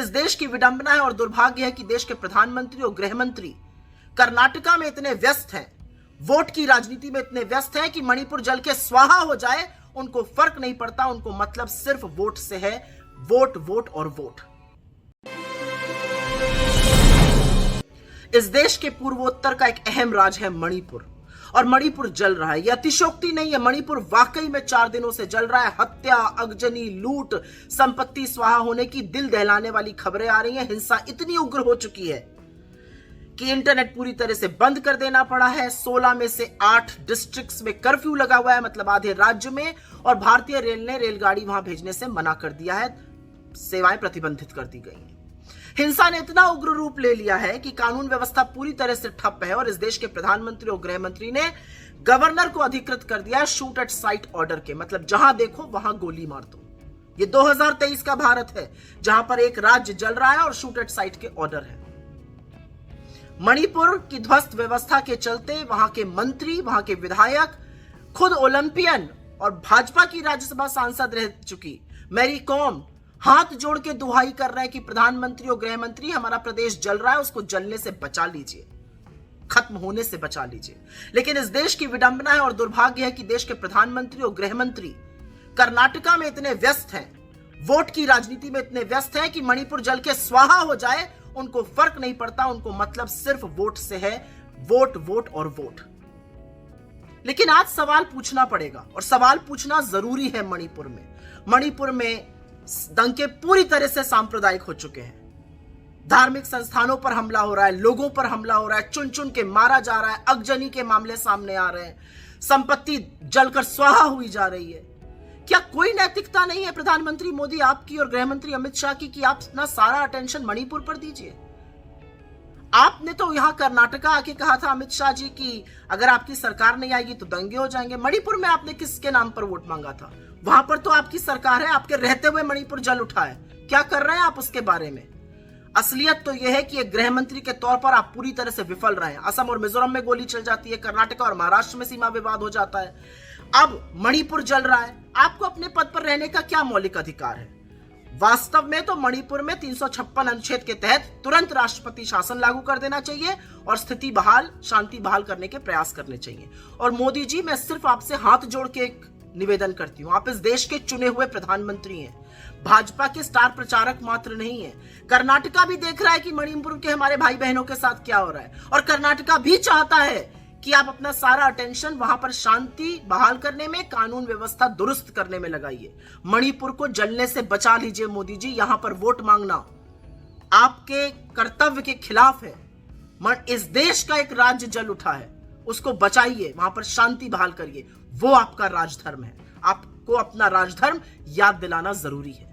इस देश की विडंबना है और दुर्भाग्य है कि देश के प्रधानमंत्री और गृह मंत्री कर्नाटका में इतने व्यस्त हैं, वोट की राजनीति में इतने व्यस्त हैं कि मणिपुर जल के स्वाहा हो जाए उनको फर्क नहीं पड़ता। उनको मतलब सिर्फ वोट से है, वोट वोट और वोट। इस देश के पूर्वोत्तर का एक अहम राज्य है मणिपुर, और मणिपुर जल रहा है। यह अतिशयोक्ति नहीं है, मणिपुर वाकई में 4 दिनों से जल रहा है। हत्या, अगजनी, लूट, संपत्ति स्वाहा होने की दिल दहलाने वाली खबरें आ रही हैं। हिंसा इतनी उग्र हो चुकी है कि इंटरनेट पूरी तरह से बंद कर देना पड़ा है। 16 में से 8 डिस्ट्रिक्ट्स में कर्फ्यू लगा हुआ है, मतलब आधे राज्य में, और भारतीय रेल ने रेलगाड़ी वहां भेजने से मना कर दिया है, सेवाएं प्रतिबंधित कर दी गई हैं। हिंसा ने इतना उग्र रूप ले लिया है कि कानून व्यवस्था पूरी तरह से ठप है, और इस देश के प्रधानमंत्री और गृह मंत्री ने गवर्नर को अधिकृत कर दिया है शूट एट साइट ऑर्डर के, मतलब जहां देखो वहां गोली मार दो। ये 2023 का भारत है जहां पर एक राज्य जल रहा है और शूट एट साइट के ऑर्डर है। मणिपुर की ध्वस्त व्यवस्था के चलते वहां के मंत्री, वहां के विधायक, खुद ओलंपियन और भाजपा की राज्यसभा सांसद रह चुकी मैरी कॉम हाथ जोड़ के दुहाई कर रहे हैं कि प्रधानमंत्री और गृह मंत्री, हमारा प्रदेश जल रहा है, उसको जलने से बचा लीजिए, खत्म होने से बचा लीजिए। लेकिन इस देश की विडंबना है और दुर्भाग्य है कि देश के प्रधानमंत्री और गृह मंत्री कर्नाटका में इतने व्यस्त हैं, वोट की राजनीति में इतने व्यस्त हैं कि मणिपुर जल के स्वाहा हो जाए उनको फर्क नहीं पड़ता। उनको मतलब सिर्फ वोट से है, वोट वोट और वोट। लेकिन आज सवाल पूछना पड़ेगा, और सवाल पूछना जरूरी है। मणिपुर में दंगे पूरी तरह से सांप्रदायिक हो चुके हैं। धार्मिक संस्थानों पर हमला हो रहा है, लोगों पर हमला हो रहा है, चुन चुन के मारा जा रहा है, अगजनी के मामले सामने आ रहे हैं, संपत्ति जलकर स्वाहा हुई जा रही है। क्या कोई नैतिकता नहीं है प्रधानमंत्री मोदी आपकी और गृह मंत्री अमित शाह की कि आप अपना सारा अटेंशन मणिपुर पर दीजिए? आपने तो यहां कर्नाटका आके कहा था अमित शाह जी की अगर आपकी सरकार नहीं आएगी तो दंगे हो जाएंगे। मणिपुर में आपने किसके नाम पर वोट मांगा था? वहां पर तो आपकी सरकार है, आपके रहते हुए मणिपुर जल उठा है। क्या कर रहे हैं आप उसके बारे में? असलियत तो यह है कि एक गृह मंत्री के तौर पर आप पूरी तरह से विफल रहे हैं। असम और मिजोरम में गोली चल जाती है, कर्नाटका और महाराष्ट्र में सीमा विवाद हो जाता है, अब मणिपुर जल रहा है। आपको अपने पद पर रहने का क्या मौलिक अधिकार है? वास्तव में तो मणिपुर में 356 अनुच्छेद के तहत तुरंत राष्ट्रपति शासन लागू कर देना चाहिए और स्थिति बहाल, शांति बहाल करने के प्रयास करने चाहिए। और मोदी जी, मैं सिर्फ आपसे हाथ जोड़ के एक निवेदन करती हूं, आप इस देश के चुने हुए प्रधानमंत्री हैं, भाजपा के स्टार प्रचारक मात्र नहीं है। कर्नाटका भी देख रहा है कि मणिपुर के हमारे भाई बहनों के साथ क्या हो रहा है, और कर्नाटका भी चाहता है कि आप अपना सारा अटेंशन वहां पर शांति बहाल करने में, कानून व्यवस्था दुरुस्त करने में लगाइए। मणिपुर को जलने से बचा लीजिए मोदी जी। यहां पर वोट मांगना आपके कर्तव्य के खिलाफ है। इस देश का एक राज्य जल उठा है, उसको बचाइए, वहां पर शांति बहाल करिए, वो आपका राजधर्म है। आपको अपना राजधर्म याद दिलाना जरूरी है।